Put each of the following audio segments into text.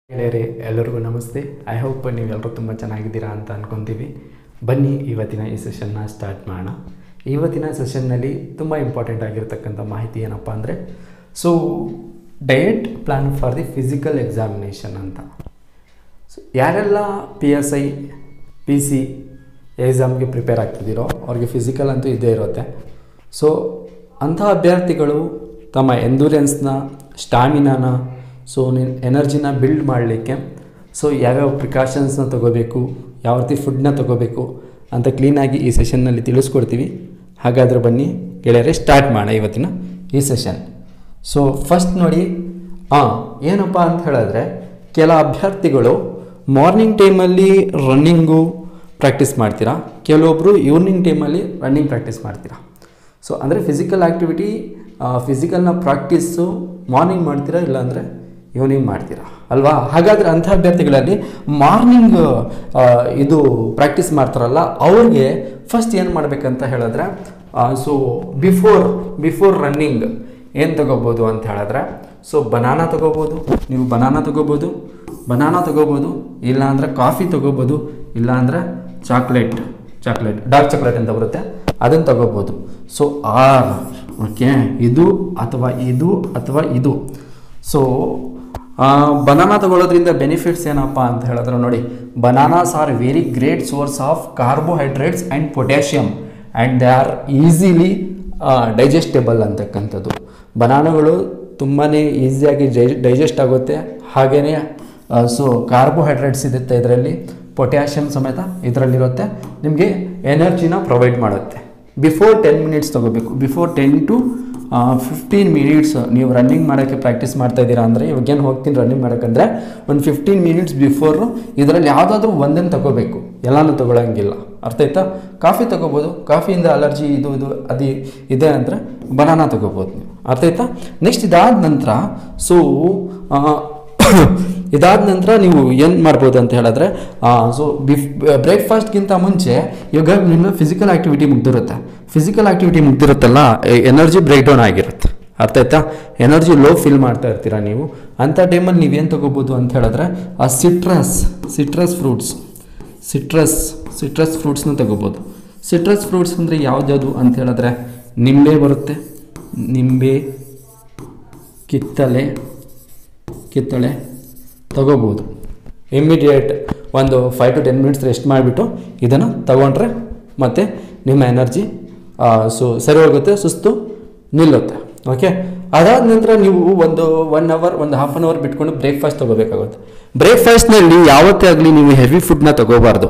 ಗೆಳೆಯರೇ ಎಲ್ಲರಿಗೂ ನಮಸ್ತೆ. ಐ ಹೋಪ್ ನೀವೆಲ್ಲರೂ ತುಂಬ ಚೆನ್ನಾಗಿದ್ದೀರಾ ಅಂತ ಅಂದ್ಕೊತೀವಿ. ಬನ್ನಿ ಇವತ್ತಿನ ಈ ಸೆಷನ್ನ ಸ್ಟಾರ್ಟ್ ಮಾಡೋಣ. ಇವತ್ತಿನ ಸೆಷನ್ನಲ್ಲಿ ತುಂಬ ಇಂಪಾರ್ಟೆಂಟ್ ಆಗಿರ್ತಕ್ಕಂಥ ಮಾಹಿತಿ ಏನಪ್ಪ ಅಂದರೆ diet plan for the physical examination ಅಂತ. ಯಾರೆಲ್ಲ PSI PC ಎಕ್ಸಾಮ್ಗೆ ಪ್ರಿಪೇರ್ ಆಗ್ತಿದ್ದೀರೋ ಅವ್ರಿಗೆ ಫಿಸಿಕಲ್ ಅಂತೂ ಇದ್ದೇ ಇರುತ್ತೆ. ಅಂಥ ಅಭ್ಯರ್ಥಿಗಳು ತಮ್ಮ ಎಂಡ್ಯೂರೆನ್ಸ್ನ, ಸ್ಟಾಮಿನಾನ, ಎನರ್ಜಿನ ಬಿಲ್ಡ್ ಮಾಡಲಿಕ್ಕೆ ಯಾವ್ಯಾವ ಪ್ರಿಕಾಷನ್ಸ್ನ ತೊಗೋಬೇಕು, ಯಾವ ರೀತಿ ಫುಡ್ನ ತೊಗೋಬೇಕು ಅಂತ ಕ್ಲೀನಾಗಿ ಈ ಸೆಷನ್ನಲ್ಲಿ ತಿಳಿಸ್ಕೊಡ್ತೀವಿ. ಹಾಗಾದರೆ ಬನ್ನಿ ಗೆಳೆಯರೆ, ಸ್ಟಾರ್ಟ್ ಮಾಡೋಣ ಇವತ್ತಿನ ಈ ಸೆಷನ್. ಫಸ್ಟ್ ನೋಡಿ, ಏನಪ್ಪ ಅಂತ ಹೇಳಿದ್ರೆ, ಕೆಲ ಅಭ್ಯರ್ಥಿಗಳು ಮಾರ್ನಿಂಗ್ ಟೈಮಲ್ಲಿ ರನ್ನಿಂಗು ಪ್ರಾಕ್ಟೀಸ್ ಮಾಡ್ತೀರಾ, ಕೆಲವೊಬ್ಬರು ಈವ್ನಿಂಗ್ ಟೈಮಲ್ಲಿ ರನ್ನಿಂಗ್ ಪ್ರಾಕ್ಟೀಸ್ ಮಾಡ್ತೀರಾ. ಅಂದರೆ ಫಿಸಿಕಲ್ ಆ್ಯಕ್ಟಿವಿಟಿ, ಫಿಸಿಕಲ್ನ ಪ್ರಾಕ್ಟೀಸು ಮಾರ್ನಿಂಗ್ ಮಾಡ್ತೀರಾ, ಇಲ್ಲಾಂದರೆ ಈವ್ನಿಂಗ್ ಮಾಡ್ತೀರಾ ಅಲ್ವಾ? ಹಾಗಾದರೆ ಅಂಥ ಅಭ್ಯರ್ಥಿಗಳಲ್ಲಿ ಮಾರ್ನಿಂಗ್ ಇದು ಪ್ರಾಕ್ಟೀಸ್ ಮಾಡ್ತಾರಲ್ಲ, ಅವ್ರಿಗೆ ಫಸ್ಟ್ ಏನು ಮಾಡಬೇಕಂತ ಹೇಳಿದ್ರೆ, ಬಿಫೋರ್ ರನ್ನಿಂಗ್ ಏನು ತೊಗೋಬೋದು ಅಂತ ಹೇಳಿದ್ರೆ, ಬನಾನಾ ತೊಗೋಬೋದು. ನೀವು ಬನಾನಾ ತೊಗೋಬೋದು, ಇಲ್ಲಾಂದರೆ ಕಾಫಿ ತೊಗೋಬೋದು, ಇಲ್ಲಾಂದರೆ ಚಾಕ್ಲೇಟ್ ಡಾರ್ಕ್ ಚಾಕ್ಲೇಟ್ ಅಂತ ಬರುತ್ತೆ, ಅದನ್ನು ತೊಗೋಬೋದು. ಓಕೆ, ಇದು ಅಥವಾ ಇದು. ಬನಾನಾ ತಗೊಳ್ಳೋದ್ರಿಂದ ಬೆನಿಫಿಟ್ಸ್ ಏನಪ್ಪ ಅಂತ ಹೇಳಿದ್ರೆ ನೋಡಿ, bananas are very great source of carbohydrates and potassium and they are easily digestible ಅಂತಕ್ಕಂಥದ್ದು. ಬನಾನಾಗಳು ತುಂಬಾ ಈಸಿಯಾಗಿ ಡೈಜೆಸ್ಟ್ ಆಗುತ್ತೆ. ಹಾಗೆಯೇ ಕಾರ್ಬೋಹೈಡ್ರೇಟ್ಸ್ ಇರುತ್ತೆ ಇದರಲ್ಲಿ, ಪೊಟ್ಯಾಷಿಯಮ್ ಸಮೇತ ಇದರಲ್ಲಿರುತ್ತೆ. ನಿಮಗೆ ಎನರ್ಜಿನ ಪ್ರೊವೈಡ್ ಮಾಡುತ್ತೆ. ಬಿಫೋರ್ 10 ಮಿನಿಟ್ಸ್ ತೊಗೋಬೇಕು. ಬಿಫೋರ್ 10 to 15 ಮಿನಿಟ್ಸ್ ನೀವು ರನ್ನಿಂಗ್ ಮಾಡೋಕ್ಕೆ ಪ್ರಾಕ್ಟೀಸ್ ಮಾಡ್ತಾ ಇದ್ದೀರಾ ಅಂದರೆ, ಇವಾಗೇನು ಹೋಗ್ತೀನಿ ರನ್ನಿಂಗ್ ಮಾಡೋಕ್ಕಂದರೆ ಒಂದು 15 ಮಿನಿಟ್ಸ್ ಬಿಫೋರು ಇದರಲ್ಲಿ ಯಾವುದಾದ್ರೂ ಒಂದನ್ನು ತೊಗೋಬೇಕು, ಎಲ್ಲನೂ ತೊಗೊಳಂಗಿಲ್ಲ. ಅರ್ಥ ಆಯ್ತಾ? ಕಾಫಿ ತೊಗೋಬೋದು, ಕಾಫಿಯಿಂದ ಅಲರ್ಜಿ ಇದು ಅದು ಇದೆ ಅಂದರೆ ಬನಾನಾ ತೊಗೋಬೋದು ನೀವು. ಅರ್ಥ ಆಯ್ತಾ? ನೆಕ್ಸ್ಟ್ ಇದಾದ ನಂತರ ನೀವು ಏನು ಮಾಡ್ಬೋದು ಅಂತ ಹೇಳಿದ್ರೆ, ಬ್ರೇಕ್ಫಾಸ್ಟ್ಗಿಂತ ಮುಂಚೆ ಇವಾಗ ನಿಮ್ಮ ಫಿಸಿಕಲ್ ಆ್ಯಕ್ಟಿವಿಟಿ ಮುಗ್ದಿರುತ್ತಲ್ಲ, ಎನರ್ಜಿ ಬ್ರೇಕ್ ಡೌನ್ ಆಗಿರುತ್ತೆ. ಅರ್ಥ ಆಯ್ತಾ? ಎನರ್ಜಿ ಲೋ ಫೀಲ್ ಮಾಡ್ತಾ ಇರ್ತೀರಾ ನೀವು. ಅಂಥ ಟೈಮಲ್ಲಿ ನೀವೇನು ತೊಗೋಬೋದು ಅಂತ ಹೇಳಿದ್ರೆ, ಸಿಟ್ರಸ್ ಫ್ರೂಟ್ಸ್ನ ತೊಗೋಬೋದು. ಸಿಟ್ರಸ್ ಫ್ರೂಟ್ಸ್ ಅಂದರೆ ಯಾವ್ದು ಅಂತ ಹೇಳಿದ್ರೆ, ನಿಂಬೆ ಬರುತ್ತೆ, ನಿಂಬೆ, ಕಿತ್ತಳೆ ತಗೋಬೋದು. ಇಮ್ಮಿಡಿಯೇಟ್ ಒಂದು 5 to 10 ಮಿನಿಟ್ಸ್ ರೆಸ್ಟ್ ಮಾಡಿಬಿಟ್ಟು ಇದನ್ನು ತಗೊಂಡ್ರೆ ಮತ್ತೆ ನಿಮ್ಮ ಎನರ್ಜಿ ಸರಿ ಹೋಗುತ್ತೆ, ಸುಸ್ತು ನಿಲ್ಲುತ್ತೆ. ಓಕೆ, ಅದಾದ ನಂತರ ನೀವು ಒಂದು 1 hour, ಒಂದು ಹಾಫ್ ಆನ್ ಅವರ್ ಬಿಟ್ಕೊಂಡು ಬ್ರೇಕ್ಫಾಸ್ಟ್ ತೊಗೋಬೇಕಾಗುತ್ತೆ. ಬ್ರೇಕ್ಫಾಸ್ಟ್ನಲ್ಲಿ ಯಾವತ್ತೇ ಆಗಲಿ ನೀವು ಹೆವಿ ಫುಡ್ನ ತೊಗೋಬಾರ್ದು.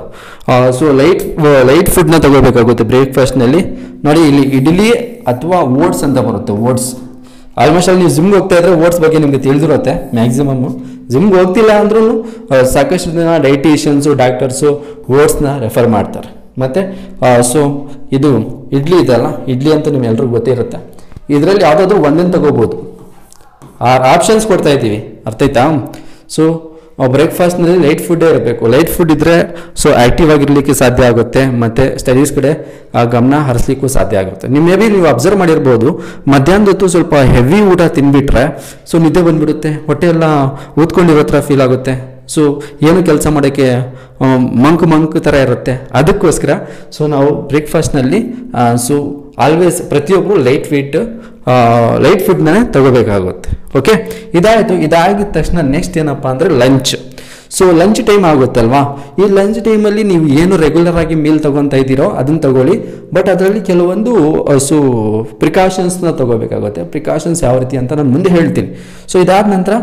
ಲೈಟ್ ಫುಡ್ನ ತೊಗೋಬೇಕಾಗುತ್ತೆ ಬ್ರೇಕ್ಫಾಸ್ಟ್ನಲ್ಲಿ. ನೋಡಿ, ಇಲ್ಲಿ ಇಡ್ಲಿ ಅಥವಾ ಓಟ್ಸ್ ಅಂತ ಬರುತ್ತೆ. ಓಟ್ಸ್ ಆಲ್ಮೋಸ್ಟ್ ಅಲ್ಲಿ ನೀವು ಜಿಮ್ಗೆ ಹೋಗ್ತಾ ಇದ್ರೆ ಓಟ್ಸ್ ಬಗ್ಗೆ ನಿಮಗೆ ತಿಳಿದಿರುತ್ತೆ ಮ್ಯಾಕ್ಸಿಮಮ್. ಜಿಮ್ಗೆ ಹೋಗ್ತಿಲ್ಲ ಅಂದ್ರೂ ಸಾಕಷ್ಟು ಜನ ಡೈಟಿಷಿಯನ್ಸು, ಡಾಕ್ಟರ್ಸು ಓಟ್ಸ್ನ ರೆಫರ್ ಮಾಡ್ತಾರೆ. ಮತ್ತು ಇದು ಇಡ್ಲಿ ಇದೆಲ್ಲ, ಇಡ್ಲಿ ಅಂತ ನಿಮ್ಗೆಲ್ರಿಗೂ ಗೊತ್ತಿರುತ್ತೆ. ಇದರಲ್ಲಿ ಯಾವುದಾದ್ರೂ ಒಂದನ್ನು ತಗೋಬೋದು. 6 ಆಪ್ಷನ್ಸ್ ಕೊಡ್ತಾ ಇದ್ದೀವಿ. ಅರ್ಥ ಆಯ್ತಾ? ಬ್ರೇಕ್ಫಾಸ್ಟ್ನಲ್ಲಿ ಲೈಟ್ ಫುಡ್ಡೇ ಇರಬೇಕು. ಲೈಟ್ ಫುಡ್ ಇದ್ದರೆ ಆ್ಯಕ್ಟಿವ್ ಆಗಿರಲಿಕ್ಕೆ ಸಾಧ್ಯ ಆಗುತ್ತೆ, ಮತ್ತು ಸ್ಟಡೀಸ್ ಕಡೆ ಗಮನ ಹರಿಸ್ಲಿಕ್ಕೂ ಸಾಧ್ಯ ಆಗುತ್ತೆ. ನೀವು ಅಬ್ಸರ್ವ್ ಮಾಡಿರ್ಬೋದು, ಮಧ್ಯಾಹ್ನದ ಹೊತ್ತು ಸ್ವಲ್ಪ ಹೆವಿ ಊಟ ತಿಂದುಬಿಟ್ರೆ ನಿದ್ದೆ ಬಂದುಬಿಡುತ್ತೆ, ಹೊಟ್ಟೆ ಎಲ್ಲ ಊದ್ಕೊಂಡಿರೋ ಥರ ಫೀಲ್ ಆಗುತ್ತೆ. ಏನು ಕೆಲಸ ಮಾಡೋಕ್ಕೆ ಮಂಕ್ ಥರ ಇರುತ್ತೆ. ಅದಕ್ಕೋಸ್ಕರ ನಾವು ಬ್ರೇಕ್ಫಾಸ್ಟ್ನಲ್ಲಿ ಆಲ್ವೇಸ್ ಪ್ರತಿಯೊಬ್ಬರು ಲೈಟ್ ಫುಡ್ನೇ ತಗೋಬೇಕಾಗುತ್ತೆ. ಓಕೆ, ಇದಾಗಿದ ತಕ್ಷಣ ನೆಕ್ಸ್ಟ್ ಏನಪ್ಪ ಅಂದರೆ ಲಂಚ್. ಲಂಚ್ ಟೈಮ್ ಆಗುತ್ತಲ್ವಾ, ಈ ಲಂಚ್ ಟೈಮಲ್ಲಿ ನೀವು ಏನು ರೆಗ್ಯುಲರ್ ಆಗಿ ಮೀಲ್ ತೊಗೊತಾ ಇದ್ದೀರೋ ಅದನ್ನು ತಗೊಳ್ಳಿ. ಬಟ್ ಅದರಲ್ಲಿ ಕೆಲವೊಂದು ಪ್ರಿಕಾಷನ್ಸ್ನ ತಗೋಬೇಕಾಗುತ್ತೆ. ಪ್ರಿಕಾಷನ್ಸ್ ಯಾವ ರೀತಿ ಅಂತ ನಾನು ಮುಂದೆ ಹೇಳ್ತೀನಿ. ಇದಾದ ನಂತರ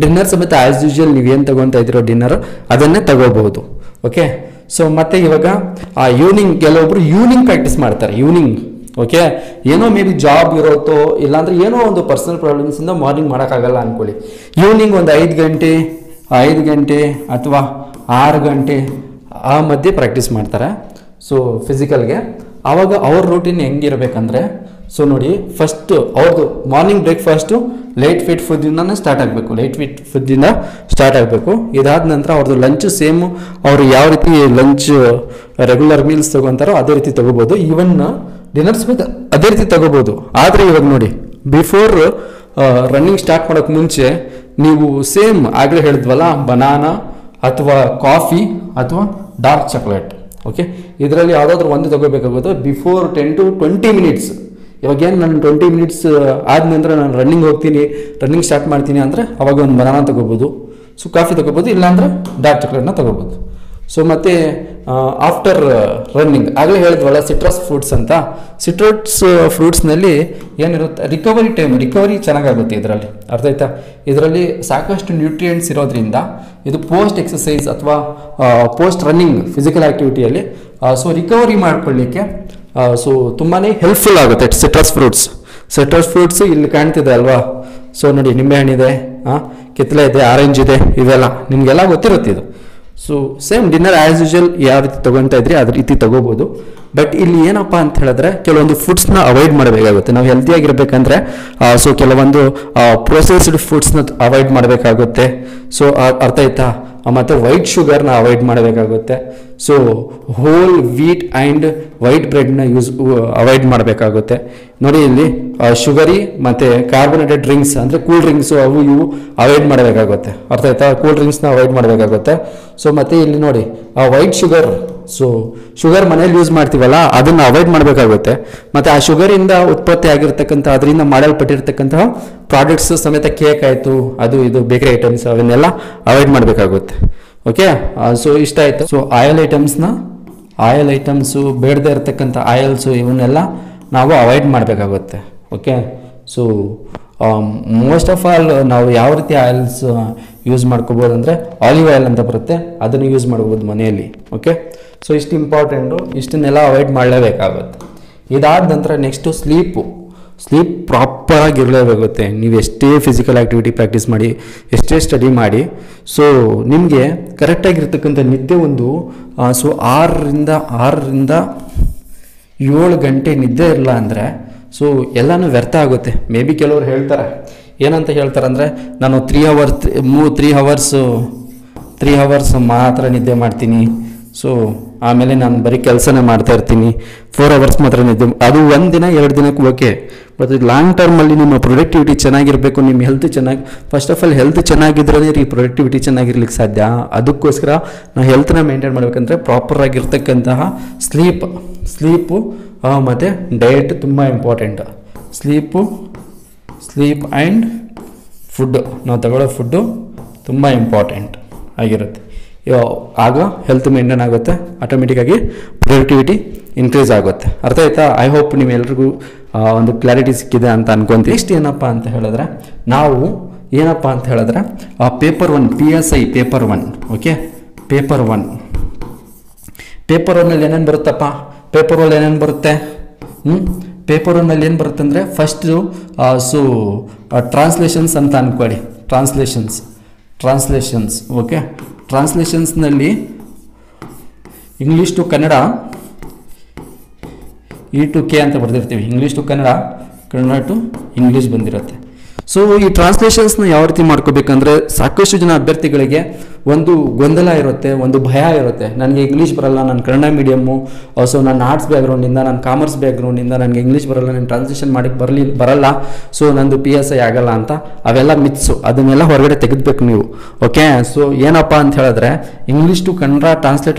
ಡಿನ್ನರ್ ಸಮೇತ ಆ್ಯಸ್ ಯೂಶುವಲ್ ನೀವೇನು ತೊಗೊತಾ ಇದ್ದೀರೋ ಡಿನ್ನರ್ ಅದನ್ನೇ ತಗೋಬಹುದು. ಓಕೆ, ಮತ್ತೆ ಇವಾಗ ಕೆಲವೊಬ್ರು ಈವ್ನಿಂಗ್ ಪ್ರಾಕ್ಟೀಸ್ ಮಾಡ್ತಾರೆ. ಓಕೆ, ಏನೋ ಮೇ ಬಿ ಜಾಬ್ ಇರುತ್ತೋ, ಇಲ್ಲಾಂದ್ರೆ ಏನೋ ಒಂದು ಪರ್ಸನಲ್ ಪ್ರಾಬ್ಲಮ್ಸಿಂದ ಮಾರ್ನಿಂಗ್ ಮಾಡೋಕ್ಕಾಗಲ್ಲ ಅಂದ್ಕೊಳ್ಳಿ. ಈವ್ನಿಂಗ್ ಒಂದು 5 ಗಂಟೆ ಅಥವಾ 6 ಗಂಟೆ ಆ ಮಧ್ಯೆ ಪ್ರಾಕ್ಟೀಸ್ ಮಾಡ್ತಾರೆ ಫಿಸಿಕಲ್ಗೆ. ಆವಾಗ ಅವ್ರ ರೂಟೀನ್ ಹೆಂಗಿರಬೇಕಂದ್ರೆ, ನೋಡಿ, ಫಸ್ಟ್ ಅವ್ರದ್ದು ಮಾರ್ನಿಂಗ್ ಬ್ರೇಕ್ಫಾಸ್ಟು ಲೈಟ್ ಫುಡ್ಡಿಂದ ಸ್ಟಾರ್ಟ್ ಆಗಬೇಕು. ಇದಾದ ನಂತರ ಅವ್ರದ್ದು ಲಂಚ್ ಸೇಮು, ಅವರು ಯಾವ ರೀತಿ ಲಂಚ್ ರೆಗ್ಯುಲರ್ ಮೀಲ್ಸ್ ತೊಗೊತಾರೋ ಅದೇ ರೀತಿ ತೊಗೋಬೋದು. ಈವನ್ ಡಿನ್ನರ್ ಸಮೇತ ಅದೇ ರೀತಿ ತೊಗೋಬೋದು. ಆದರೆ ಇವಾಗ ನೋಡಿ, ಬಿಫೋರ್ ರನ್ನಿಂಗ್ ಸ್ಟಾರ್ಟ್ ಮಾಡೋಕ್ಕೆ ಮುಂಚೆ ನೀವು ಸೇಮ್ ಆಗಲೇ ಹೇಳಿದ್ವಲ್ಲ, ಬನಾನಾ ಅಥವಾ ಕಾಫಿ ಅಥವಾ ಡಾರ್ಕ್ ಚಾಕ್ಲೇಟ್. ಓಕೆ, ಇದರಲ್ಲಿ ಯಾವುದಾದ್ರೂ ಒಂದು ತಗೋಬೇಕಾಗುತ್ತೆ ಬಿಫೋರ್ 10 to 20 ಮಿನಿಟ್ಸ್. ಇವಾಗೇನು ನಾನು 20 ಮಿನಿಟ್ಸ್ ಆದ ನಂತರ ನಾನು ರನ್ನಿಂಗ್ ಸ್ಟಾರ್ಟ್ ಮಾಡ್ತೀನಿ ಅಂದರೆ ಅವಾಗ ಒಂದು ಬನಾನಾ ತಗೋಬೋದು, ಸೊ ಕಾಫಿ ತಗೋಬೋದು, ಇಲ್ಲಾಂದರೆ ಡಾರ್ಕ್ ಚಾಕ್ಲೇಟ್ನ ತಗೋಬೋದು. ಸೊ ಮತ್ತು ಆಫ್ಟರ್ ರನ್ನಿಂಗ್ ಆಗಲೇ ಹೇಳಿದ್ವಲ್ಲ ಸಿಟ್ರಸ್ ಫ್ರೂಟ್ಸ್ ಅಂತ. ಸಿಟ್ರಸ್ ಫ್ರೂಟ್ಸ್ನಲ್ಲಿ ಏನಿರುತ್ತೆ, ರಿಕವರಿ ಚೆನ್ನಾಗಾಗುತ್ತೆ ಇದರಲ್ಲಿ, ಅರ್ಥ ಆಯ್ತಾ. ಇದರಲ್ಲಿ ಸಾಕಷ್ಟು ನ್ಯೂಟ್ರಿಯೆಂಟ್ಸ್ ಇರೋದ್ರಿಂದ ಇದು ಪೋಸ್ಟ್ ಎಕ್ಸಸೈಸ್ ಅಥವಾ ಪೋಸ್ಟ್ ರನ್ನಿಂಗ್ ಫಿಸಿಕಲ್ ಆ್ಯಕ್ಟಿವಿಟಿಯಲ್ಲಿ ಸೊ ರಿಕವರಿ ಮಾಡ್ಕೊಳ್ಳಿಕ್ಕೆ ಸೊ ತುಂಬಾ ಹೆಲ್ಪ್ಫುಲ್ ಆಗುತ್ತೆ ಸಿಟ್ರಸ್ ಫ್ರೂಟ್ಸ್. ಇಲ್ಲಿ ಕಾಣ್ತಿದೆ ಅಲ್ವಾ, ಸೊ ನೋಡಿ ನಿಂಬೆಹಣ್ಣಿದೆ, ಕಿತ್ತಲೆ ಇದೆ, ಆರೆಂಜ್ ಇದೆ, ಇವೆಲ್ಲ ನಿಮಗೆಲ್ಲ ಗೊತ್ತಿರುತ್ತೆ ಇದು. So same dinner as usual ಯಾವ ರೀತಿ ತೊಗೊತಾ ಇದ್ರಿ ಅದೇ ರೀತಿ ತೊಗೋಬೋದು. ಬಟ್ ಇಲ್ಲಿ ಏನಪ್ಪ ಅಂತ ಹೇಳಿದ್ರೆ ಕೆಲವೊಂದು ಫುಡ್ಸ್ನ ಅವಾಯ್ಡ್ ಮಾಡಬೇಕಾಗುತ್ತೆ. ನಾವು ಹೆಲ್ತಿಯಾಗಿರ್ಬೇಕಂದ್ರೆ ಸೊ ಕೆಲವೊಂದು ಪ್ರೊಸೆಸ್ಡ್ ಫುಡ್ಸ್ನ ಅವಾಯ್ಡ್ ಮಾಡಬೇಕಾಗುತ್ತೆ. ಸೊ ಅರ್ಥ ಆಯ್ತಾ. ಮತ್ತು ವೈಟ್ ಶುಗರ್ನ ಅವಾಯ್ಡ್ ಮಾಡಬೇಕಾಗುತ್ತೆ. So whole wheat and white ಬ್ರೆಡ್ನ ಅವಾಯ್ಡ್ ಮಾಡಬೇಕಾಗುತ್ತೆ. ನೋಡಿ ಇಲ್ಲಿ ಶುಗರಿ ಮತ್ತು ಕಾರ್ಬೋನೇಟೆಡ್ ಡ್ರಿಂಕ್ಸ್ ಅಂದರೆ ಕೂಲ್ ಡ್ರಿಂಕ್ಸು ಅವು ಇವು ಅವಾಯ್ಡ್ ಮಾಡಬೇಕಾಗುತ್ತೆ, ಅರ್ಥ ಆಯ್ತಾ. ಕೂಲ್ ಡ್ರಿಂಕ್ಸ್ನ ಅವಾಯ್ಡ್ ಮಾಡಬೇಕಾಗುತ್ತೆ. ಸೊ ಮತ್ತು ಇಲ್ಲಿ ನೋಡಿ ವೈಟ್ ಶುಗರ್ ಮನೇಲಿ ಯೂಸ್ ಮಾಡ್ತೀವಲ್ಲ ಅದನ್ನು ಅವಾಯ್ಡ್ ಮಾಡಬೇಕಾಗುತ್ತೆ. ಮತ್ತು ಆ ಶುಗರಿಂದ ಉತ್ಪತ್ತಿ ಆಗಿರ್ತಕ್ಕಂಥ ಅದರಿಂದ ಮಾಡಲ್ಪಟ್ಟಿರ್ತಕ್ಕಂತಹ ಪ್ರಾಡಕ್ಟ್ಸ್ ಸಮೇತ ಕೇಕ್ ಆಯಿತು, ಅದು ಇದು ಬೇಕರಿ ಐಟಮ್ಸ್ ಅವನ್ನೆಲ್ಲ ಅವಾಯ್ಡ್ ಮಾಡಬೇಕಾಗುತ್ತೆ. ಓಕೆ, ಸೊ ಇಷ್ಟ ಆಯಿತು. ಸೊ ಆಯಿಲ್ ಐಟಮ್ಸು ಬೇಡದೇ ಇರತಕ್ಕಂಥ ಆಯಿಲ್ಸು ಇವನ್ನೆಲ್ಲ ನಾವು ಅವಾಯ್ಡ್ ಮಾಡಬೇಕಾಗುತ್ತೆ. Okay, so most of all ನಾವು ಯಾವ ರೀತಿ ಆಯಿಲ್ಸ್ ಯೂಸ್ ಮಾಡ್ಕೋಬೋದು ಅಂದರೆ ಆಲಿವ್ ಆಯಿಲ್ ಅಂತ ಬರುತ್ತೆ, ಅದನ್ನು ಯೂಸ್ ಮಾಡ್ಬೋದು ಮನೆಯಲ್ಲಿ. ಓಕೆ, ಸೊ ಇಷ್ಟು ಇಂಪಾರ್ಟೆಂಟು, ಇಷ್ಟನ್ನೆಲ್ಲ ಅವಾಯ್ಡ್ ಮಾಡಲೇಬೇಕಾಗುತ್ತೆ. ಇದಾದ ನಂತರ ನೆಕ್ಸ್ಟು ಸ್ಲೀಪ್ ಪ್ರಾಪರಾಗಿರಲೇಬೇಕಾಗುತ್ತೆ. ನೀವು ಎಷ್ಟೇ ಫಿಸಿಕಲ್ ಆ್ಯಕ್ಟಿವಿಟಿ ಪ್ರಾಕ್ಟೀಸ್ ಮಾಡಿ, ಎಷ್ಟೇ ಸ್ಟಡಿ ಮಾಡಿ, ಸೊ ನಿಮಗೆ ಕರೆಕ್ಟಾಗಿರ್ತಕ್ಕಂಥ ನಿದ್ದೆ ಒಂದು ಸೊ 6ರಿಂದ 7 ಗಂಟೆ ನಿದ್ದೆ ಇರಲ್ಲ ಅಂದರೆ ಸೊ ಎಲ್ಲನೂ ವ್ಯರ್ಥ ಆಗುತ್ತೆ. ಮೇ ಬಿ ಕೆಲವರು ಹೇಳ್ತಾರೆ, ಏನಂತ ಹೇಳ್ತಾರೆ ಅಂದರೆ ನಾನು 3 ಅವರ್ಸ್ ಮಾತ್ರ ನಿದ್ದೆ ಮಾಡ್ತೀನಿ, ಸೊ ಆಮೇಲೆ ನಾನು ಬರೀ ಕೆಲಸನೇ ಮಾಡ್ತಾ ಇರ್ತೀನಿ, 4 ಅವರ್ಸ್ ಮಾತ್ರ ನಿದ್ದೆ. ಅದು 1 ದಿನ 2 ದಿನಕ್ಕೆ ಓಕೆ, ಬಟ್ ಲಾಂಗ್ ಟರ್ಮಲ್ಲಿ ನಿಮ್ಮ ಪ್ರೊಡಕ್ಟಿವಿಟಿ ಚೆನ್ನಾಗಿರಬೇಕು, ನಿಮ್ಮ health first of all health ಚೆನ್ನಾಗಿದ್ರೇ ಈ ಪ್ರೊಡಕ್ಟಿವಿಟಿ ಚೆನ್ನಾಗಿರ್ಲಿಕ್ಕೆ ಸಾಧ್ಯ. ಅದಕ್ಕೋಸ್ಕರ ನಾವು ಹೆಲ್ತ್ನ ಮೇಂಟೈನ್ ಮಾಡಬೇಕಂದ್ರೆ ಪ್ರಾಪರಾಗಿರ್ತಕ್ಕಂತಹ ಸ್ಲೀಪು ಮತ್ತು ಡಯಟ್ ತುಂಬ ಇಂಪಾರ್ಟೆಂಟ್. ಸ್ಲೀಪ್ ಆ್ಯಂಡ್ ಫುಡ್ಡು, ನಾವು ತಗೊಳ್ಳೋ ಫುಡ್ಡು ತುಂಬ ಇಂಪಾರ್ಟೆಂಟ್ ಆಗಿರುತ್ತೆ. ಆಗ ಹೆಲ್ತ್ ಮೇಂಟೈನ್ ಆಗುತ್ತೆ, ಆಟೋಮೆಟಿಕ್ಕಾಗಿ ಪ್ರೊಡಕ್ಟಿವಿಟಿ ಇನ್ಕ್ರೀಸ್ ಆಗುತ್ತೆ. ಅರ್ಥ ಆಯ್ತಾ. ಐ ಹೋಪ್ ನಿಮ್ಮೆಲ್ರಿಗೂ ಒಂದು ಕ್ಲಾರಿಟಿ ಸಿಕ್ಕಿದೆ ಅಂತ ಅನ್ಕೊಂತೀವಿ. ನೆಕ್ಸ್ಟ್ ಏನಪ್ಪ ಅಂತ ಹೇಳಿದ್ರೆ paper 1 PSI paper 1. Okay, paper 1ನಲ್ಲಿ ಏನೇನು ಬರುತ್ತಪ್ಪ, ಪೇಪರ್ 1 ಏನೇನು ಬರುತ್ತೆ, ಪೇಪರ್ 1ನಲ್ಲಿ ಏನು ಬರುತ್ತೆ ಅಂದರೆ ಫಸ್ಟು ಸೊ ಟ್ರಾನ್ಸ್ಲೇಷನ್ಸ್ ಅಂತ ಅಂದ್ಕೊಳ್ಳಿ. ಟ್ರಾನ್ಸ್ಲೇಷನ್ಸ್ ಓಕೆ, ಟ್ರಾನ್ಸ್ಲೇಷನ್ಸ್ನಲ್ಲಿ English to Kannada E to K ಅಂತ ಬರ್ದಿರ್ತೀವಿ. English to Kannada to English ಬಂದಿರುತ್ತೆ. ಸೊ ಈ ಟ್ರಾನ್ಸ್ಲೇಷನ್ಸ್ನ ಯಾವ ರೀತಿ ಮಾಡ್ಕೋಬೇಕಂದ್ರೆ ಸಾಕಷ್ಟು ಜನ ಅಭ್ಯರ್ಥಿಗಳಿಗೆ ಒಂದು ಗೊಂದಲ ಇರುತ್ತೆ, ಒಂದು ಭಯ ಇರುತ್ತೆ. ನನಗೆ ಇಂಗ್ಲೀಷ್ ಬರಲ್ಲ, ನಾನು ಕನ್ನಡ ಮೀಡಿಯಮ್ಮು, ಸೊ ನಾನು ಆರ್ಟ್ಸ್ ಬ್ಯಾಕ್ಗ್ರೌಂಡಿಂದ, ನಾನು ಕಾಮರ್ಸ್ ಬ್ಯಾಕ್ಗ್ರೌಂಡಿಂದ, ನನಗೆ ಇಂಗ್ಲೀಷ್ ಬರಲ್ಲ, ನಾನು ಟ್ರಾನ್ಸ್ಲೇಷನ್ ಮಾಡೋಕ್ಕೆ ಬರಲ್ಲ, ಸೊ ನಂದು PSI ಆಗಲ್ಲ ಅಂತ. ಅವೆಲ್ಲ ಮಿತ್ಸು, ಅದನ್ನೆಲ್ಲ ಹೊರಗಡೆ ತೆಗೆದ್ಬೇಕು ನೀವು. ಓಕೆ, ಸೊ ಏನಪ್ಪ ಅಂತ ಹೇಳಿದ್ರೆ ಇಂಗ್ಲೀಷ್ ಟು ಕನ್ನಡ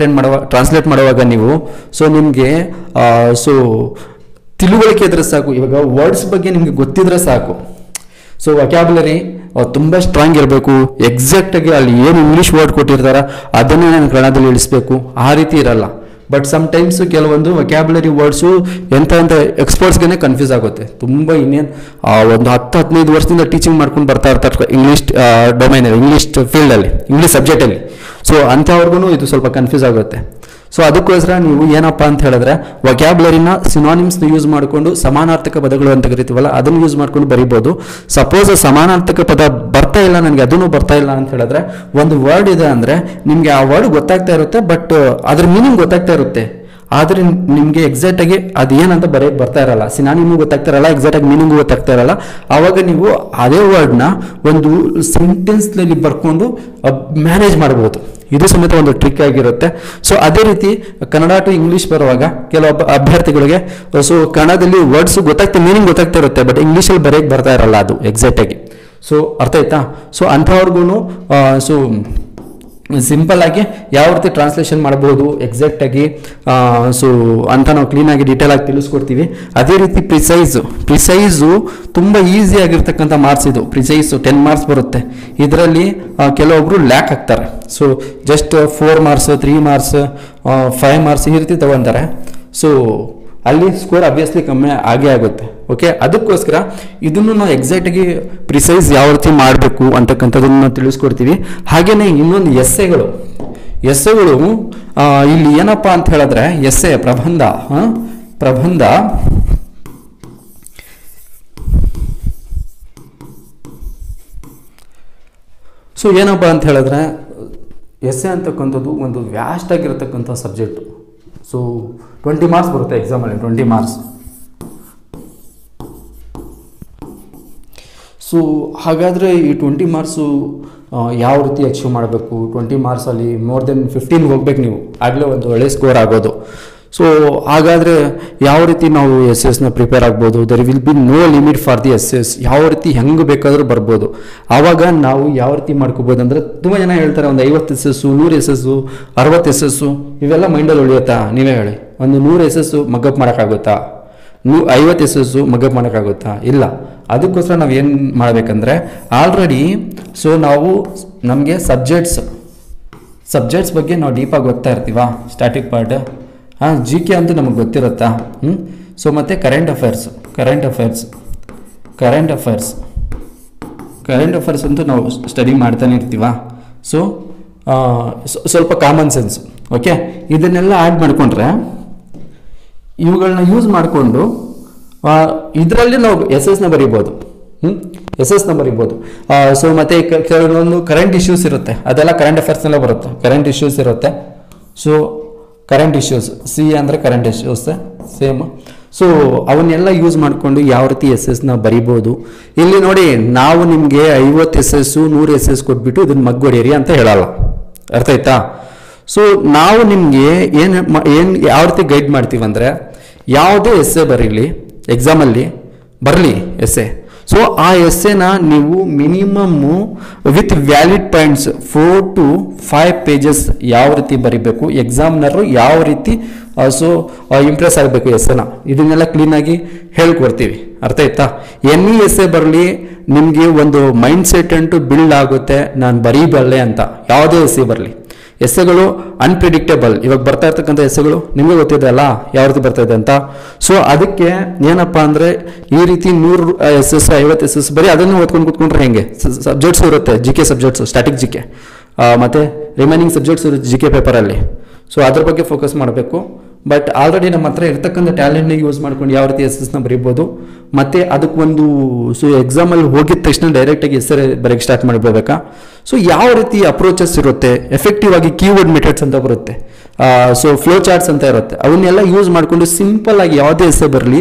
ಟ್ರಾನ್ಸ್ಲೇಟ್ ಮಾಡುವಾಗ ನೀವು ಸೊ ನಿಮಗೆ ಸೊ ತಿಳುವಳಿಕೆ ಇದ್ರೆ ಸಾಕು. ಇವಾಗ ವರ್ಡ್ಸ್ ಬಗ್ಗೆ ನಿಮಗೆ ಗೊತ್ತಿದ್ರೆ ಸಾಕು. ಸೊ ವೊಕ್ಯಾಬ್ಯುಲರಿ ತುಂಬ ಸ್ಟ್ರಾಂಗ್ ಇರಬೇಕು. ಎಕ್ಸಾಕ್ಟಾಗಿ ಅಲ್ಲಿ ಏನು ಇಂಗ್ಲೀಷ್ ವರ್ಡ್ ಕೊಟ್ಟಿರ್ತಾರ ಅದನ್ನೇ ನಾನು ಕನ್ನಡದಲ್ಲಿ ಇಳಿಸ್ಬೇಕು, ಆ ರೀತಿ ಇರಲ್ಲ. ಬಟ್ ಸಮ್ಟೈಮ್ಸು ಕೆಲವೊಂದು ವೊಕ್ಯಾಬ್ಯುಲರಿ ವರ್ಡ್ಸು ಎಂಥ ಎಕ್ಸ್ಪರ್ಟ್ಸ್ಗೆ ಕನ್ಫ್ಯೂಸ್ ಆಗುತ್ತೆ. ತುಂಬ ಇನ್ನೇನು ಒಂದು 10-15 ವರ್ಷದಿಂದ ಟೀಚಿಂಗ್ ಮಾಡ್ಕೊಂಡು ಬರ್ತಾ ಇರ್ತಾರೆ ಇಂಗ್ಲೀಷ್ ಡೊಮೈನಲ್ಲಿ, ಇಂಗ್ಲೀಷ್ ಫೀಲ್ಡಲ್ಲಿ, ಇಂಗ್ಲೀಷ್ ಸಬ್ಜೆಕ್ಟಲ್ಲಿ. ಸೊ ಅಂಥವ್ರಿಗೂ ಇದು ಸ್ವಲ್ಪ ಕನ್ಫ್ಯೂಸ್ ಆಗುತ್ತೆ. ಸೊ ಅದಕ್ಕೋಸ್ಕರ ನೀವು ಏನಪ್ಪ ಅಂತ ಹೇಳಿದ್ರೆ ವೊಕ್ಯಾಬ್ಯುಲರಿನ ಸಿನಾನಿಮ್ಸ್ನ ಯೂಸ್ ಮಾಡಿಕೊಂಡು ಸಮಾನಾರ್ಥಕ ಪದಗಳು ಅಂತ ಕರಿತೀವಲ್ಲ ಅದನ್ನು ಯೂಸ್ ಮಾಡ್ಕೊಂಡು ಬರಿಬೋದು. ಸಪೋಸ್ ಸಮಾನಾರ್ಥಕ ಪದ ಬರ್ತಾ ಇಲ್ಲ, ನನಗೆ ಅದನ್ನು ಬರ್ತಾ ಇಲ್ಲ ಅಂತ ಹೇಳಿದ್ರೆ ಒಂದು ವರ್ಡ್ ಇದೆ ಅಂದರೆ ನಿಮಗೆ ಆ ವರ್ಡ್ ಗೊತ್ತಾಗ್ತಾ ಇರುತ್ತೆ, ಬಟ್ ಅದ್ರ ಮೀನಿಂಗ್ ಗೊತ್ತಾಗ್ತಾ ಇರುತ್ತೆ, ಆದರೆ ನಿಮಗೆ ಎಕ್ಸಾಕ್ಟಾಗಿ ಅದು ಏನಂತ ಬರೆಯೋಕ್ಕೆ ಬರ್ತಾ ಇರಲ್ಲ, ಸಿನಾನಿಮು ಗೊತ್ತಾಗ್ತಾ ಇರಲ್ಲ, ಎಕ್ಸಾಕ್ಟಾಗಿ ಮೀನಿಂಗು ಗೊತ್ತಾಗ್ತಾ ಇರಲ್ಲ. ಆವಾಗ ನೀವು ಅದೇ ವರ್ಡ್ನ ಒಂದು ಸೆಂಟೆನ್ಸ್ನಲ್ಲಿ ಬರ್ಕೊಂಡು ಮ್ಯಾನೇಜ್ ಮಾಡ್ಬೋದು. ಇದು ಸಮೇತ ಒಂದು ಟ್ರಿಕ್ ಆಗಿರುತ್ತೆ. ಸೊ ಅದೇ ರೀತಿ ಕನ್ನಡ ಟು ಇಂಗ್ಲೀಷ್ ಬರುವಾಗ ಕೆಲವೊಬ್ಬ ಅಭ್ಯರ್ಥಿಗಳಿಗೆ ಸೊ ಕನ್ನಡದಲ್ಲಿ ವರ್ಡ್ಸು ಮೀನಿಂಗ್ ಗೊತ್ತಾಗ್ತಾ ಇರುತ್ತೆ, ಬಟ್ ಇಂಗ್ಲೀಷಲ್ಲಿ ಬರೆಯೋಕ್ಕೆ ಬರ್ತಾ ಇರಲ್ಲ ಅದು ಎಕ್ಸಾಕ್ಟಾಗಿ. ಸೊ ಅರ್ಥ ಆಯ್ತಾ. ಸೊ ಅಂಥವ್ರಿಗೂ ಸೊ ಸಿಂಪಲ್ ಆಗಿ ಯಾವ ರೀತಿ ಟ್ರಾನ್ಸ್ಲೇಷನ್ ಮಾಡ್ಬೋದು ಎಕ್ಸಾಕ್ಟಾಗಿ, ಸೊ ಅಂತ ನಾವು ಕ್ಲೀನಾಗಿ ಡೀಟೇಲಾಗಿ ತಿಳಿಸ್ಕೊಡ್ತೀವಿ. ಅದೇ ರೀತಿ ಪ್ರಿಸೈಸು ತುಂಬ ಈಸಿ ಆಗಿರ್ತಕ್ಕಂಥ ಮಾರ್ಕ್ಸ್ ಇದು. ಪ್ರಿಸೈಸು 10 ಮಾರ್ಕ್ಸ್ ಬರುತ್ತೆ. ಇದರಲ್ಲಿ ಕೆಲವೊಬ್ಬರು ಲ್ಯಾಕ್ ಆಗ್ತಾರೆ. So just 4 marks 3 marks 5 marks ಈ ರೀತಿ ತಗೊತಾರೆ. ಸೊ ಅಲ್ಲಿ ಸ್ಕೋರ್ ಅಬ್ವಿಯಸ್ಲಿ ಕಮ್ಮಿ ಆಗೇ ಆಗುತ್ತೆ. ಓಕೆ, ಅದಕ್ಕೋಸ್ಕರ ಇದನ್ನು ನಾವು ಎಕ್ಸಾಕ್ಟಾಗಿ ಪ್ರಿಸೈಸ್ ಯಾವ ರೀತಿ ಮಾಡಬೇಕು ಅಂತಕ್ಕಂಥದ್ದನ್ನು ನಾವು ತಿಳಿಸ್ಕೊಡ್ತೀವಿ. ಹಾಗೆಯೇ ಇನ್ನೊಂದು ಎಸ್ಸೆಗಳು ಇಲ್ಲಿ ಏನಪ್ಪ ಅಂತ ಹೇಳಿದ್ರೆ ಎಸ್ಸೆ ಪ್ರಬಂಧ ಸೊ ಏನಪ್ಪ ಅಂತ ಹೇಳಿದ್ರೆ ಎಸ್ಸೆ ಅಂತಕ್ಕಂಥದ್ದು ಒಂದು ವ್ಯಾಸ್ಟ್ ಆಗಿರತಕ್ಕಂಥ ಸಬ್ಜೆಕ್ಟು. ಸೊ 20 ಮಾರ್ಕ್ಸ್ ಬರುತ್ತೆ ಎಕ್ಸಾಮಲ್ಲಿ, 20 ಮಾರ್ಕ್ಸ್. ಸೊ ಹಾಗಾದರೆ ಈ 20 ಮಾರ್ಕ್ಸು ಯಾವ ರೀತಿ ಅಚೀವ್ ಮಾಡಬೇಕು? 20 ಮಾರ್ಕ್ಸಲ್ಲಿ ಮೋರ್ ದೆನ್ 15 ಹೋಗ್ಬೇಕು ನೀವು, ಆಗಲೇ ಒಂದು ಒಳ್ಳೆ ಸ್ಕೋರ್ ಆಗೋದು. ಸೊ ಹಾಗಾದರೆ ಯಾವ ರೀತಿ ನಾವು SS ಪ್ರಿಪೇರ್ ಆಗ್ಬೋದು? There will be no limit for the SS. ಯಾವ ರೀತಿ ಹೆಂಗೆ ಬೇಕಾದರೂ ಬರ್ಬೋದು. ಆವಾಗ ನಾವು ಯಾವ ರೀತಿ ಮಾಡ್ಕೋಬೋದು ಅಂದರೆ, ತುಂಬ ಜನ ಹೇಳ್ತಾರೆ ಒಂದು 50 SS 100 SS 60 SS ಇವೆಲ್ಲ ಮೈಂಡಲ್ಲಿ ಉಳಿಯುತ್ತಾ? ನೀವೇ ಹೇಳಿ. ಒಂದು 100 SS ಮಗ್ಗಪ್ ಮಾಡೋಕ್ಕಾಗುತ್ತಾ? 50 SS ಮಗ್ಗಪ್ ಮಾಡೋಕ್ಕಾಗುತ್ತಾ? ಇಲ್ಲ. ಅದಕ್ಕೋಸ್ಕರ ನಾವು ಏನು ಮಾಡಬೇಕಂದ್ರೆ ಆಲ್ರೆಡಿ ಸೊ ನಾವು ನಮಗೆ ಸಬ್ಜೆಕ್ಟ್ಸ್ ಬಗ್ಗೆ ನಾವು ಡೀಪಾಗಿ ಓದ್ತಾ ಇರ್ತೀವ. ಸ್ಟ್ಯಾಟಿಕ್ ಪಾರ್ಟ್ GK ಅಂತೂ ನಮಗೆ ಗೊತ್ತಿರುತ್ತಾ? ಸೊ ಮತ್ತು ಕರೆಂಟ್ ಅಫೇರ್ಸ್ ಅಂತೂ ನಾವು ಸ್ಟಡಿ ಮಾಡ್ತಾನೆ ಇರ್ತೀವ. ಸೊ ಸ್ವಲ್ಪ ಕಾಮನ್ ಸೆನ್ಸ್. ಓಕೆ, ಇದನ್ನೆಲ್ಲ ಆ್ಯಡ್ ಮಾಡಿಕೊಂಡ್ರೆ ಇವುಗಳನ್ನ ಯೂಸ್ ಮಾಡಿಕೊಂಡು ಇದರಲ್ಲಿ ನಾವು SS ಬರಿಬೋದು. ಸೊ ಮತ್ತು ಕೆಲವೊಂದು ಕರೆಂಟ್ ಇಶ್ಯೂಸ್ ಇರುತ್ತೆ, ಅದೆಲ್ಲ ಕರೆಂಟ್ ಅಫೇರ್ಸ್ನೆಲ್ಲ ಬರುತ್ತೆ. ಕರೆಂಟ್ ಇಶ್ಯೂಸ್ ಇರುತ್ತೆ. ಸೊ ಕರೆಂಟ್ ಇಶ್ಯೂಸ್ C ಅಂದರೆ ಕರೆಂಟ್ ಇಶ್ಯೂಸ್ ಸೇಮ್. ಸೊ ಅವನ್ನೆಲ್ಲ ಯೂಸ್ ಮಾಡಿಕೊಂಡು ಯಾವ ರೀತಿ SS ಬರಿಬೋದು. ಇಲ್ಲಿ ನೋಡಿ, ನಾವು ನಿಮಗೆ 50 SS 100 SS ಕೊಟ್ಬಿಟ್ಟು ಇದನ್ನು ಮಗ್ಗೊಡಿರಿ ಅಂತ ಹೇಳಲ್ಲ. ಅರ್ಥ ಆಯ್ತಾ? ಸೊ ನಾವು ನಿಮಗೆ ಯಾವ ರೀತಿ ಗೈಡ್ ಮಾಡ್ತೀವಂದರೆ, ಯಾವುದೇ ಎಸ್ಸೆ ಬರೀಲಿ ಎಕ್ಸಾಮಲ್ಲಿ ಬರಲಿ ಎಸ್ಸೆ. ಸೊ ಆ ಎಸ್ಸೆನ ನೀವು minimum with valid points 4 to 5 pages ಯಾವ ರೀತಿ ಬರಿಬೇಕು, ಎಕ್ಸಾಮ್ನರು ಯಾವ ರೀತಿ ಸೊ ಇಂಪ್ರೆಸ್ ಆಗಬೇಕು ಎಸ್ಸೆನ, ಇದನ್ನೆಲ್ಲ ಕ್ಲೀನಾಗಿ ಹೇಳ್ಕೊಡ್ತೀವಿ. ಅರ್ಥ ಆಯ್ತಾ? ಎನಿ ಎಸ್ಸೆ ಬರಲಿ ನಿಮಗೆ ಒಂದು ಮೈಂಡ್ ಸೆಟ್ ಅಂಟು ಬಿಲ್ಡ್ ಆಗುತ್ತೆ, ನಾನು ಬರೀಬಲ್ಲೆ ಅಂತ. ಯಾವುದೇ ಎಸ್ಸೆ ಬರಲಿ, ಎಸ್ಸೆಗಳು ಅನ್ಪ್ರಿಡಿಕ್ಟೇಬಲ್. ಇವಾಗ ಬರ್ತಾ ಇರ್ತಕ್ಕಂಥ ಎಸ್ಸೆಗಳು ನಿಮಗೆ ಗೊತ್ತಿದೆ ಅಲ್ಲ ಯಾವ ರೀತಿ ಬರ್ತಾ ಇದೆ ಅಂತ. ಸೊ ಅದಕ್ಕೆ ಏನಪ್ಪ ಅಂದರೆ ಈ ರೀತಿ 100 SS 50 SS ಬರೀ ಅದನ್ನು ಓದ್ಕೊಂಡು ಕೂತ್ಕೊಂಡ್ರೆ ಹೆಂಗೆ? ಸಬ್ಜೆಕ್ಟ್ಸ್ ಇರುತ್ತೆ, GK ಸಬ್ಜೆಕ್ಟ್ಸು, ಸ್ಟ್ಯಾಟಿಕ್ GK ಮತ್ತು ರಿಮೈನಿಂಗ್ ಸಬ್ಜೆಕ್ಟ್ಸ್ ಇರುತ್ತೆ GK ಪೇಪರಲ್ಲಿ. ಸೊ ಅದ್ರ ಬಗ್ಗೆ ಫೋಕಸ್ ಮಾಡಬೇಕು. ಬಟ್ ಆಲ್ರೆಡಿ ನಮ್ಮ ಹತ್ರ ಇರ್ತಕ್ಕಂಥ ಟ್ಯಾಲೆಂಟ್ನ ಯೂಸ್ ಮಾಡ್ಕೊಂಡು ಯಾವ ರೀತಿ SS ಬರೀಬೋದು. ಮತ್ತು ಅದಕ್ಕೊಂದು ಸೊ ಎಕ್ಸಾಮಲ್ಲಿ ಹೋಗಿದ ತಕ್ಷಣ ಡೈರೆಕ್ಟಾಗಿ ಎಸ್ಸೆ ಬರೆಯೋಕ್ಕೆ ಸ್ಟಾರ್ಟ್ ಮಾಡಿಬಿಡ್ಬೇಕಾ? ಸೊ ಯಾವ ರೀತಿ ಅಪ್ರೋಚಸ್ ಇರುತ್ತೆ, ಎಫೆಕ್ಟಿವ್ ಆಗಿ ಕೀವರ್ಡ್ ಮೆಥಡ್ಸ್ ಅಂತ ಬರುತ್ತೆ, ಸೊ ಫ್ಲೋ ಚಾರ್ಟ್ಸ್ ಅಂತ ಇರುತ್ತೆ. ಅವನ್ನೆಲ್ಲ ಯೂಸ್ ಮಾಡಿಕೊಂಡು ಸಿಂಪಲ್ ಆಗಿ ಯಾವುದೇ ಎಸ್ಸೆ ಬರಲಿ,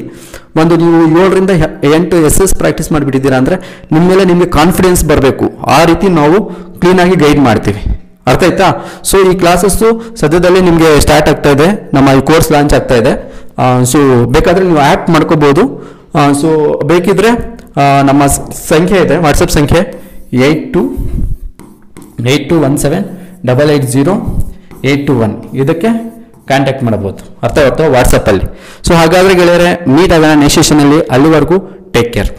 ಒಂದು ನೀವು 7 ರಿಂದ 8 SS ಪ್ರಾಕ್ಟೀಸ್ ಮಾಡಿಬಿಟ್ಟಿದ್ದೀರಾ ಅಂದರೆ ನಿಮ್ಮ ಮೇಲೆ ನಿಮಗೆ ಕಾನ್ಫಿಡೆನ್ಸ್ ಬರಬೇಕು. ಆ ರೀತಿ ನಾವು ಕ್ಲೀನಾಗಿ ಗೈಡ್ ಮಾಡ್ತೀವಿ. ಅರ್ಥ ಆಯ್ತಾ? ಸೊ ಈ ಕ್ಲಾಸಸ್ಸು ಸದ್ಯದಲ್ಲೇ ನಿಮಗೆ ಸ್ಟಾರ್ಟ್ ಆಗ್ತಾ ಇದೆ, ನಮ್ಮ ಈ ಕೋರ್ಸ್ ಲಾಂಚ್ ಆಗ್ತಾ ಇದೆ. ಸೊ ಬೇಕಾದರೆ ನೀವು ಆ್ಯಪ್ ಮಾಡ್ಕೋಬೋದು. ಸೊ ಬೇಕಿದ್ರೆ ನಮ್ಮ ಸಂಖ್ಯೆ ಇದೆ, ವಾಟ್ಸಪ್ ಸಂಖ್ಯೆ 8217880821 ಇದಕ್ಕೆ ಕಾಂಟ್ಯಾಕ್ಟ್ ಮಾಡಬಹುದು. ಅರ್ಥ ಆಗುತ್ತೋ? ವಾಟ್ಸಪ್ಪಲ್ಲಿ. ಸೊ ಹಾಗಾದರೆ ಗೆಳೆಯರೆ, ಮೀಟ್ ಆಗೋಣ ನೆಕ್ಸ್ಟ್ ಸೆಷನಲ್ಲಿ. ಅಲ್ಲಿವರೆಗೂ ಟೇಕ್ ಕೇರ್.